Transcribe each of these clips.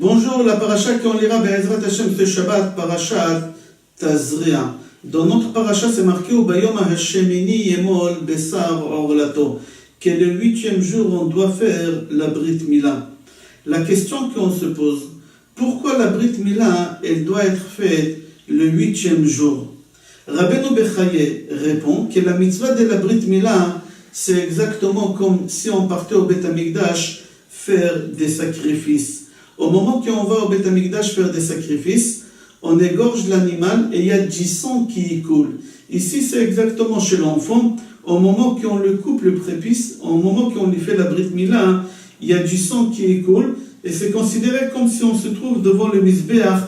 Bonjour, la paracha qu'on lira Be'ezrat Hashem ce Shabbat, parashat Tazria. Dans notre paracha, c'est marqué au Bayom HaShemini Yemol Besar Orlato, que le 8e jour, on doit faire la Brit Mila. La question qu'on se pose, pourquoi la Brit Mila, elle doit être faite le 8e jour? Rabbeinu Bechaye répond que la mitzvah de la Brit Mila, c'est exactement comme si on partait au Beth Amikdash faire des sacrifices. Au moment qu'on va au Beth Amikdash faire des sacrifices, on égorge l'animal et il y a du sang qui y coule. Ici, c'est exactement chez l'enfant. Au moment qu'on le coupe, le prépuce, au moment qu'on lui fait la Brit Mila, il y a du sang qui y coule. Et c'est considéré comme si on se trouve devant le Mizbeach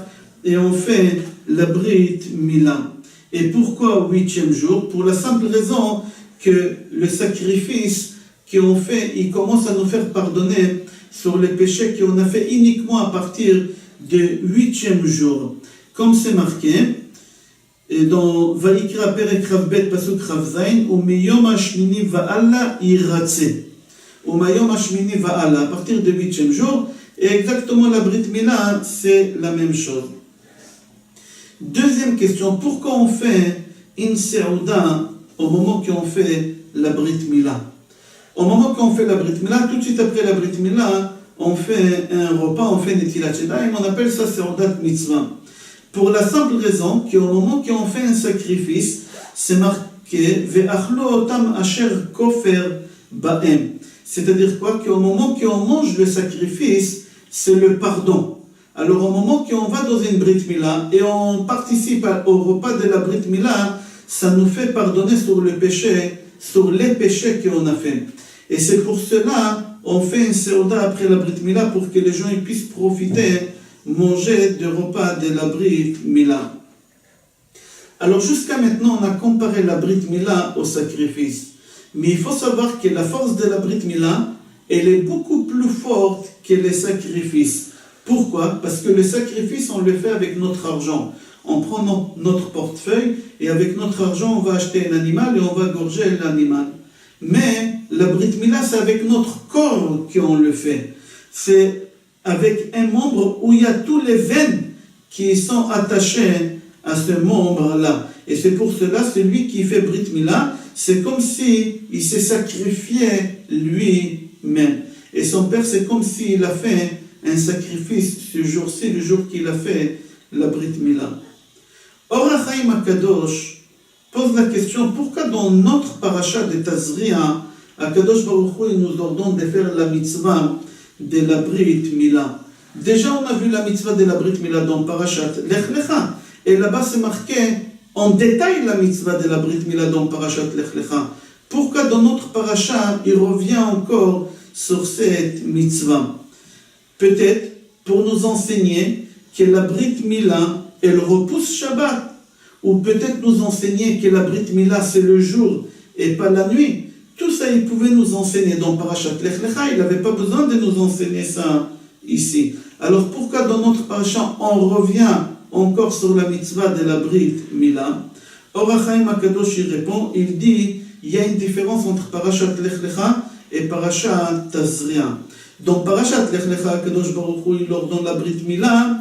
et on fait la Brit Mila. Et pourquoi au 8e jour? Pour la simple raison que le sacrifice qu'on fait, il commence à nous faire pardonner sur les péchés qu'on a fait uniquement à partir du 8e jour. Comme c'est marqué dans Vayikra Perek Rav Bet Pasuk Rav Zayin, Umiyom Hashmini Va'ala Iratse. Umiyom Hashmini Va'ala, à partir du 8e jour, et exactement la Brit Mila, c'est la même chose. Deuxième question, pourquoi on fait une Seouda au moment qu'on fait la Brit Mila? Au moment qu'on fait la Brit Mila, tout de suite après la Brit Mila, on fait un repas, on fait Netilat Yadayim, on appelle ça Seudat Mitzvah. Pour la simple raison qu'au moment qu'on fait un sacrifice, c'est marqué Ve'achlo otam asher kofer ba'em. C'est-à-dire quoi? Qu'au moment qu'on mange le sacrifice, c'est le pardon. Alors au moment qu'on va dans une Brit Mila et on participe au repas de la Brit Mila, ça nous fait pardonner sur le péché, sur les péchés qu'on a fait. Et c'est pour cela on fait un Seuda après la Brit Mila pour que les gens puissent profiter, manger du repas de la Brit Mila. Alors jusqu'à maintenant, on a comparé la Brit Mila au sacrifice. Mais il faut savoir que la force de la Brit Mila, elle est beaucoup plus forte que les sacrifices. Pourquoi? Parce que le sacrifice, on le fait avec notre argent. On prend notre portefeuille et avec notre argent, on va acheter un animal et on va gorger l'animal. Mais la Brit Mila, c'est avec notre corps qu'on le fait. C'est avec un membre où il y a tous les veines qui sont attachées à ce membre-là. Et c'est pour cela, celui qui fait Brit Mila, c'est comme s'il s'est sacrifié lui-même. Et son père, c'est comme s'il a fait un sacrifice ce jour-ci, le jour qu'il a fait la Brit Mila. Or HaChaim HaKadosh pose la question, pourquoi dans notre paracha de Tazria, HaKadosh Baruch Hu, il nous ordonne de faire la mitzvah de la Brit Mila? Déjà, on a vu la mitzvah de la Brit Mila dans parachat Lech Lecha. Et là-bas, c'est marqué en détail la mitzvah de la Brit Mila dans parachat Lech Lecha. Pourquoi dans notre paracha, il revient encore sur cette mitzvah? Peut-être pour nous enseigner que la Brit Mila, elle repousse Shabbat. Ou peut-être nous enseigner que la Brit Mila, c'est le jour et pas la nuit. Tout ça, il pouvait nous enseigner dans Parashat Lech Lecha. Il n'avait pas besoin de nous enseigner ça ici. Alors pourquoi dans notre paracha, on revient encore sur la mitzvah de la Brit Mila? Or HaChaim HaKadosh, il répond, il dit, il y a une différence entre Parashat Lech Lecha et Parashat Tazria. Dans Parashat Lech Lecha, HaKadosh Baruch Hu, il ordonne la Brit Mila,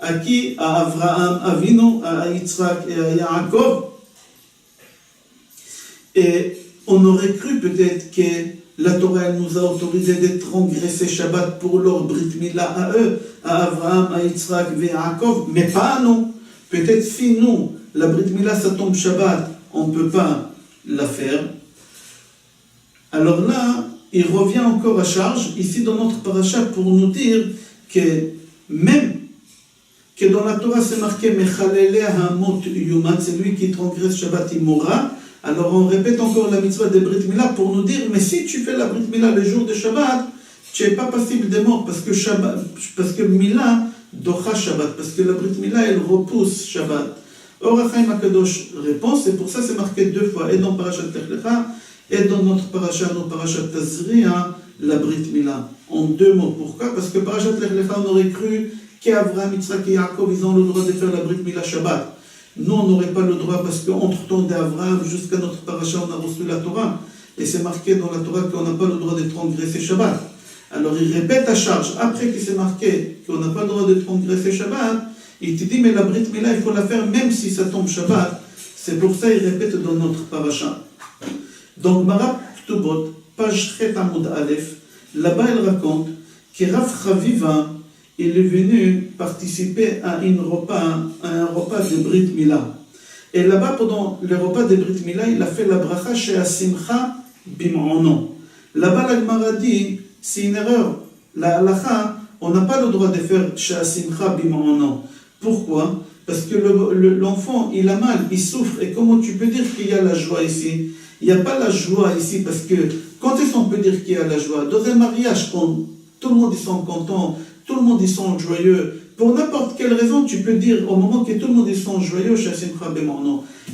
à qui? À Avraham Avinu, à Yitzhak et à Yaakov. Et on aurait cru peut-être que la Torah nous a autorisé de transgresser Shabbat pour leur Brit Mila à eux, à Avraham, à Yitzhak et à Yaakov, mais pas à nous. Peut-être si nous, la Brit Mila, ça tombe Shabbat, on ne peut pas la faire. Alors là, il revient encore à charge, ici dans notre paracha, pour nous dire que même que dans la Torah c'est marqué Mechalele Hamot Yumat, c'est lui qui transgresse Shabbat il mourra. Alors on répète encore la mitzvah de Brit Mila pour nous dire, mais si tu fais la Brit Mila le jour de Shabbat, tu n'es pas passible de mort parce que Mila docha Shabbat, parce que la Brit Mila elle repousse Shabbat. Or HaChaim HaKadosh répond, c'est pour ça c'est marqué deux fois, et dans Parashat Lech Lecha, et dans notre paracha, nos Parashat Tazria, la Brit Mila. En deux mots, pourquoi? Parce que Parashat Lech Lecha on aurait cru qu'Avraham, Yitzhak et Yaakov, ils ont le droit de faire la Brit Mila Shabbat. Nous, on n'aurait pas le droit parce qu'entre-temps d'Avraham jusqu'à notre paracha, on a reçu la Torah. Et c'est marqué dans la Torah qu'on n'a pas le droit de transgresser Shabbat. Alors il répète à charge, après qu'il s'est marqué qu'on n'a pas le droit de transgresser Shabbat, il te dit, mais la Brit Mila, il faut la faire même si ça tombe Shabbat. C'est pour ça qu'il répète dans notre paracha. Donc, Marab Ktubot, page Chet Amoud Aleph, là-bas il raconte que Rav Chaviva, il est venu participer à un repas de Brit Mila. Et là-bas, pendant le repas de Brit Mila, il a fait la bracha chez Asimcha Bim'ono. Là-bas, la Gemara dit, c'est une erreur. La halacha, on n'a pas le droit de faire chez Asimcha Bim'ono. Pourquoi? Parce que l'enfant, il a mal, il souffre. Et comment tu peux dire qu'il y a la joie ici? Il n'y a pas la joie ici, parce que quand est-ce qu'on peut dire qu'il y a la joie? Dans un mariage, quand tout le monde ils sont contents, tout le monde ils sont joyeux, pour n'importe quelle raison, tu peux dire au moment que tout le monde ils sont joyeux,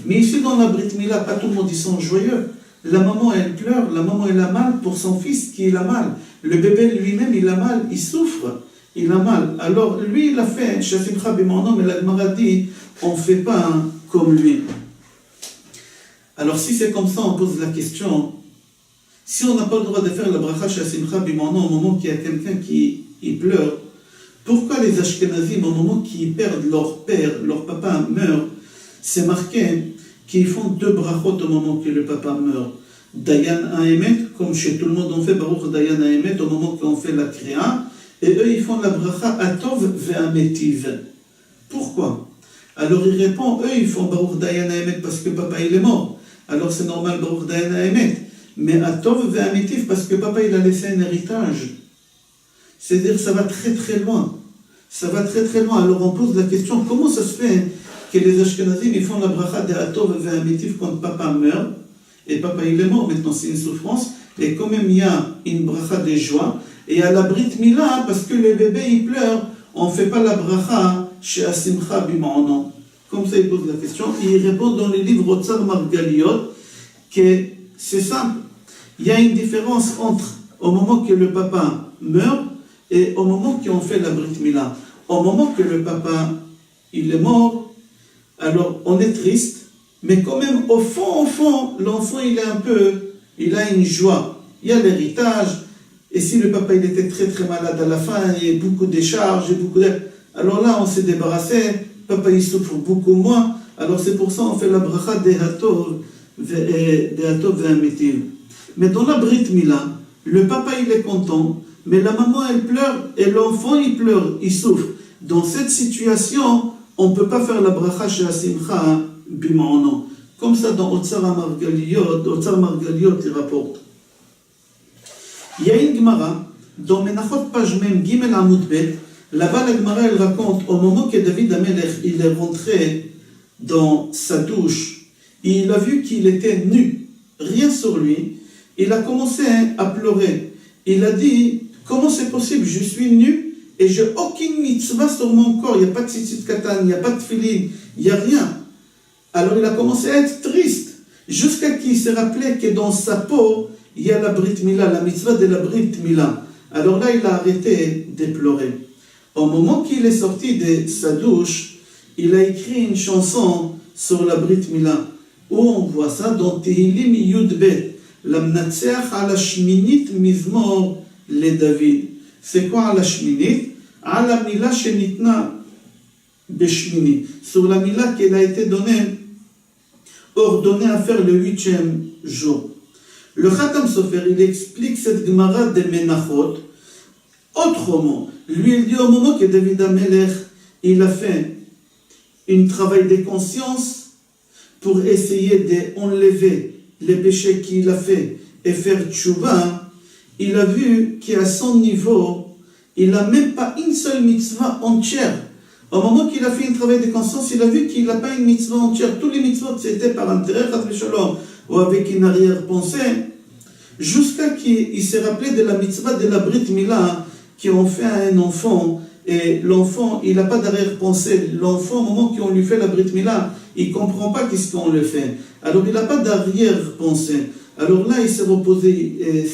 mais ici dans la Brit Mila, pas tout le monde ils sont joyeux. La maman elle pleure, la maman elle a mal pour son fils qui a mal. Le bébé lui-même il a mal, il souffre, il a mal. Alors lui il a fait mais la Gemara dit on ne fait pas comme lui. Alors si c'est comme ça, on pose la question, si on n'a pas le droit de faire la bracha chez Simcha Bimano au moment qu'il y a quelqu'un qui pleure, pourquoi les Ashkenazim, au moment qu'ils perdent leur père, leur papa meurt, c'est marqué qu'ils font 2 brachot au moment que le papa meurt. Dayan Haemet, comme chez tout le monde on fait Baruch Dayan Haemet au moment qu'on fait la Kriya, et eux ils font la bracha Atov Ve'ametiv. Pourquoi? Alors il répond, eux ils font Baruch Dayan Haemet parce que papa il est mort. Alors c'est normal Baruch Dayan Haemet. Mais Atov Ve'ametiv parce que papa il a laissé un héritage. C'est-à-dire ça va très très loin. Ça va très très loin. Alors on pose la question, comment ça se fait que les Ashkenazim ils font la bracha de Atov Ve'ametiv quand papa meurt, et papa il est mort, maintenant c'est une souffrance, et quand même il y a une bracha de joie, et à la Brit Mila, parce que le bébé il pleure, on ne fait pas la bracha chez Asimcha Bim'ono. Comme ça il pose la question, et il répond dans les livres Otsar Margaliot que c'est simple. Il y a une différence entre au moment que le papa meurt et au moment qu'on fait la Brit Mila. Au moment que le papa il est mort, alors on est triste, mais quand même au fond, l'enfant il a une joie. Il y a l'héritage, et si le papa il était très très malade à la fin, il y a beaucoup de charges, alors là on s'est débarrassé, papa il souffre beaucoup moins, alors c'est pour ça on fait la bracha de Hatov Ve'ametiv. Mais dans la Brit Mila, le papa il est content, mais la maman elle pleure, et l'enfant il pleure, il souffre. Dans cette situation, on ne peut pas faire la bracha chez Asimcha Bim'ono. Comme ça dans Otsar Margaliot il rapporte. Il y a une Gemara, dans Menachot page même Gimel Amud Bet, là-bas la Gemara elle raconte, au moment que David Amelech il est rentré dans sa douche, il a vu qu'il était nu, rien sur lui, il a commencé à pleurer. Il a dit, comment c'est possible, je suis nu et j'ai aucune mitzvah sur mon corps, il n'y a pas de tzitzit katan, il n'y a pas de tefillin, il n'y a rien. Alors il a commencé à être triste, jusqu'à qu'il s'est rappelé que dans sa peau, il y a la Brit Mila, la mitzvah de la Brit Mila. Alors là, il a arrêté de pleurer. Au moment qu'il est sorti de sa douche, il a écrit une chanson sur la Brit Mila, où on voit ça dans Tehillim Yud-Bet, la Mnatseach ala Shminit Mizmor le David. C'est quoi ala Shminit? Ala Mila Shenitna Beshmini. Sur la Mila qu'elle a été ordonnée à faire le 8e jour. Le Khatam Sofer, il explique cette Gemara de Menachot autrement. Lui, il dit au moment que David Amelech, il a fait un travail de conscience pour essayer d'enlever les péchés qu'il a fait et faire tchouva, il a vu qu'à son niveau, il n'a même pas une seule mitzvah entière. Au moment qu'il a fait un travail de conscience, il a vu qu'il n'a pas une mitzvah entière. Tous les mitzvahs, c'était par intérêt, ou avec une arrière-pensée, jusqu'à qu'il s'est rappelé de la mitzvah de la Brit Mila qu'on fait à un enfant. Et l'enfant, il n'a pas d'arrière-pensée. L'enfant, au moment qu'on lui fait la Brit Mila, il ne comprend pas qu'est-ce qu'on le fait. Alors, il n'a pas d'arrière-pensée. Alors là, il s'est reposé, et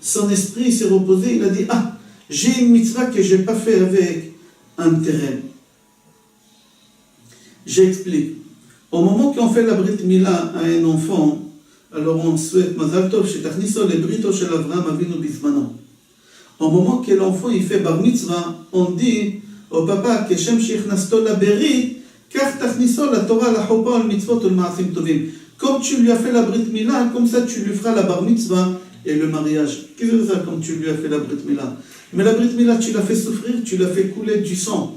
son esprit s'est reposé, il a dit, ah, j'ai une mitzvah que je n'ai pas fait avec intérêt. J'explique. Au moment qu'on fait la Brit Mila à un enfant, alors on souhaite Mazal Tov, Shetachniso le Brito shel Avraham Avinu Bizmano. Au moment que l'enfant il fait bar mitzvah, on dit au papa que Shem shichnasто la berit, car tachniso la Torah, la chopa, le mitzvot, le maasim tovim. Comme tu lui as fait la brit milah, comme ça tu lui feras la bar mitzvah et le mariage. Qu'est-ce que c'est ça, comme tu lui as fait la brit milah? Mais la brit milah, tu l'as fait souffrir, tu l'as fait couler du sang.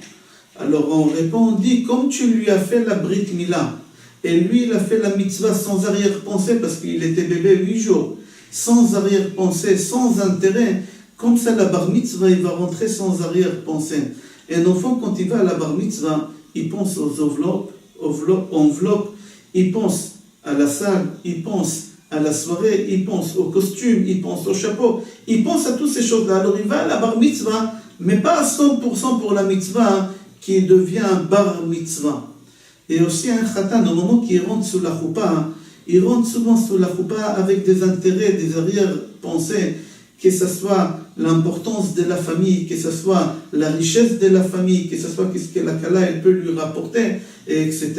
Alors on répond, on dit, comme tu lui as fait la brit milah, et lui il a fait la mitzvah sans arrière-pensée, parce qu'il était bébé 8 jours, sans arrière-pensée, sans intérêt, comme ça la bar mitzvah, il va rentrer sans arrière-pensée. Et un enfant, quand il va à la bar mitzvah, il pense aux enveloppes, il pense à la salle, il pense à la soirée, il pense au costume, il pense au chapeau, il pense à toutes ces choses-là. Alors il va à la bar mitzvah, mais pas à 100% pour la mitzvah, qui devient bar mitzvah. Et aussi un khatan, au moment qu'il rentre sous la choupa, il rentre souvent sous la choupa avec des intérêts, des arrière-pensées, que ce soit l'importance de la famille, que ce soit la richesse de la famille, que ce soit qu'est-ce que la Kala elle peut lui rapporter, etc.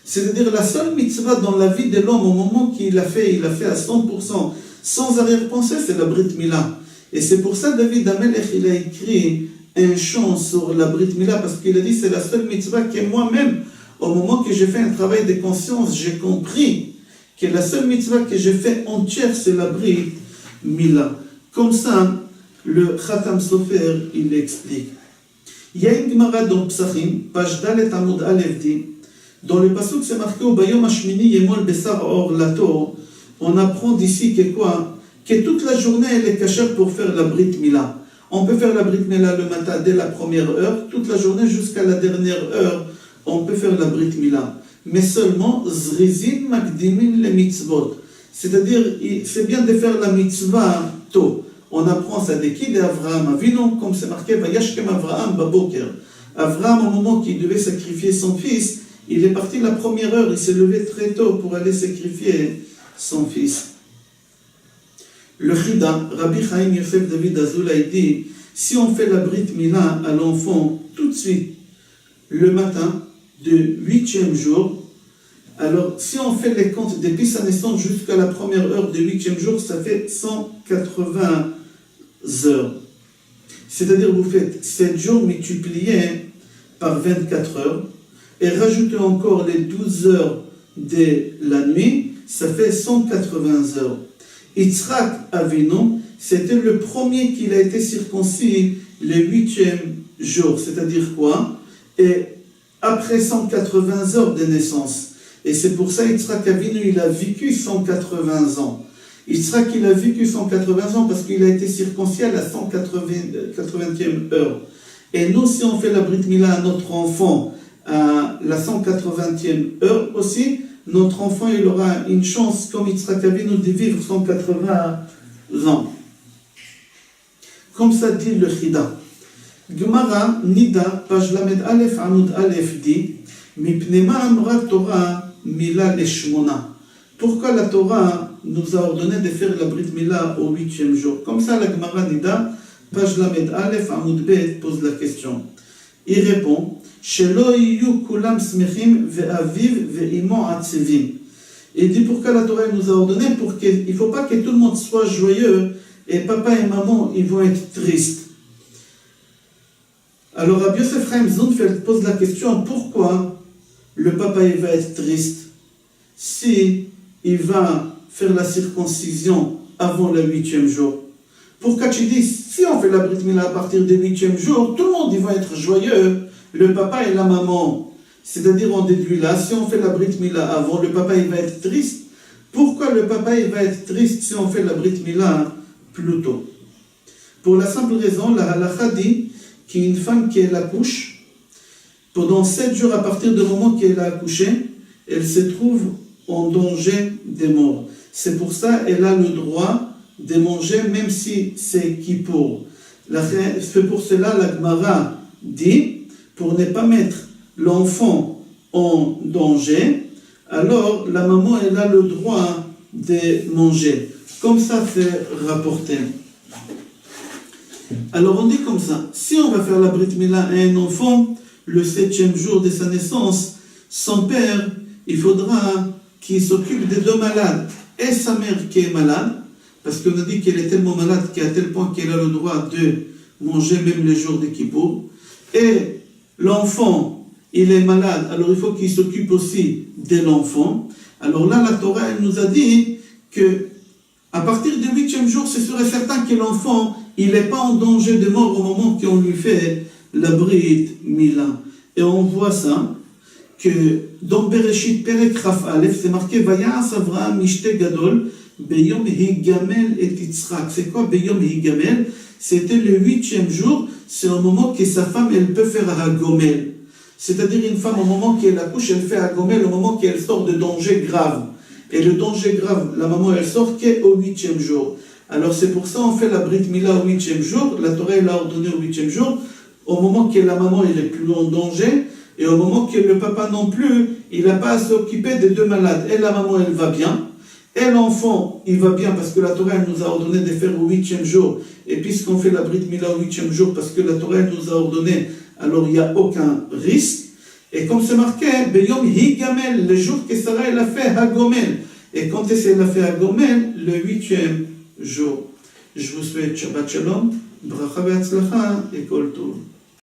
C'est-à-dire la seule mitzvah dans la vie de l'homme, au moment qu'il a fait à 100%, sans arrière-pensée, c'est la Brit Mila. Et c'est pour ça David Amelech, il a écrit un chant sur la Brit Mila, parce qu'il a dit c'est la seule mitzvah que moi-même, au moment que j'ai fait un travail de conscience, j'ai compris que la seule mitzvah que j'ai fait entière, c'est la Brit Mila. Comme ça, le Khatam Sofer, il explique. Il y a une Gemara dans Psachim, page Dalet Amud Aleph dit, dans le passage c'est marqué au Bayom Hashmini Yemol Besar Or Lato, on apprend d'ici que quoi? Que toute la journée elle est cachère pour faire la Brit Mila. On peut faire la Brit Mila le matin dès la première heure, toute la journée jusqu'à la dernière heure, on peut faire la Brit Mila. Mais seulement Zrizim Makdimin le Mitzvot. C'est-à-dire, c'est bien de faire la mitzvah tôt. On apprend ça de qui? d'Avraham Avinu, comme c'est marqué, Vayashkem Avraham Baboker. Avraham, au moment qu'il devait sacrifier son fils, il est parti la première heure, il s'est levé très tôt pour aller sacrifier son fils. Le Chida, Rabbi Chaim Yosef David Azoulay dit, si on fait la Brit Mila à l'enfant tout de suite, le matin, du 8e jour, alors si on fait les comptes depuis sa naissance jusqu'à la première heure du 8e jour, ça fait 180 heures. C'est-à-dire vous faites 7 jours multipliés par 24 heures et rajoutez encore les 12 heures de la nuit, ça fait 180 heures. Yitzhak Avinu, c'était le premier qu'il a été circoncis le 8e jour, c'est-à-dire quoi? Et après 180 heures de naissance. Et c'est pour ça Yitzhak Avinu, il a vécu 180 ans. Yitzhak, il a vécu 180 ans parce qu'il a été circoncis à la 180e heure. Et nous, si on fait la Brit Mila à notre enfant à la 180e heure aussi, notre enfant, il aura une chance, comme Yitzhak Avinu, de vivre 180 ans. Comme ça dit le Chida. Gemara, Nida, page Lamed Aleph, Amud Aleph dit, Mipnema Amra Torah, Mila Leshmona. Pourquoi la Torah nous a ordonné de faire la Brit Mila au 8e jour? Comme ça, la Gemara Nida, page Lamed Aleph, Amud Bet, pose la question. Il répond, Shelo Iyu Kulam Smechim Ve'aviv Ve'imon Atzevim. Il dit pourquoi la Torah nous a ordonné? Pour qu'il ne faut pas que tout le monde soit joyeux et papa et maman, ils vont être tristes. Alors Rabbi Yosef Chaim Zunfeld pose la question, pourquoi le papa il va être triste si il va faire la circoncision avant le 8e jour? Pourquoi tu dis, si on fait la Brit Mila à partir du 8e jour, tout le monde il va être joyeux, le papa et la maman. C'est-à-dire on déduit là, si on fait la Brit Mila avant, le papa il va être triste. Pourquoi le papa il va être triste si on fait la Brit Mila plus tôt? Pour la simple raison, la halakha dit qu'une femme qui accouche, pendant 7 jours à partir du moment qu'elle a accouché, elle se trouve en danger de mort. C'est pour ça qu'elle a le droit de manger même si c'est Kippour. C'est pour cela la Gemara dit, pour ne pas mettre l'enfant en danger, alors la maman elle a le droit de manger. Comme ça c'est rapporté. Alors on dit comme ça, si on va faire la Brit Mila à un enfant, le 7e jour de sa naissance, son père, il faudra qu'il s'occupe des 2 malades, et sa mère qui est malade, parce qu'on a dit qu'elle est tellement malade qu'à tel point qu'elle a le droit de manger même les jours de Kippour. Et l'enfant, il est malade, alors il faut qu'il s'occupe aussi de l'enfant. Alors là, la Torah, elle nous a dit que à partir du 8e jour, c'est sûr et certain que l'enfant, il n'est pas en danger de mort au moment qu'on lui fait la Brit Mila. Et on voit ça, que dans Bereshit Perek Raf Aleph, c'est marqué Vayas Avraham Mishte Gadol, Beyom Higamel et Yitzhak. C'est quoi Beyom Higamel? C'était le 8e jour, c'est au moment que sa femme, elle peut faire Hagomel. C'est-à-dire une femme, au moment qu'elle accouche, elle fait Hagomel, au moment qu'elle sort de danger grave. Et le danger grave, la maman, elle sort qu'au 8e jour. Alors c'est pour ça on fait la Brit Mila au 8e jour. La Torah l'a ordonné au 8e jour. Au moment que la maman, elle est plus en danger. Et au moment que le papa non plus, il n'a pas à s'occuper des deux malades. Et la maman, elle va bien. Et l'enfant, il va bien parce que la Torah, elle nous a ordonné de faire au 8e jour. Et puisqu'on fait la Brit Mila au 8e jour, parce que la Torah, elle nous a ordonné, alors il n'y a aucun risque. Et comme c'est marqué, Beyom Higamel, le jour que Sarah, elle a fait Hagomel. Et quand elle a fait Hagomel, le 8e jour. Je vous souhaite Shabbat Shalom, Bracha Be'atzlacha et Kol Tov.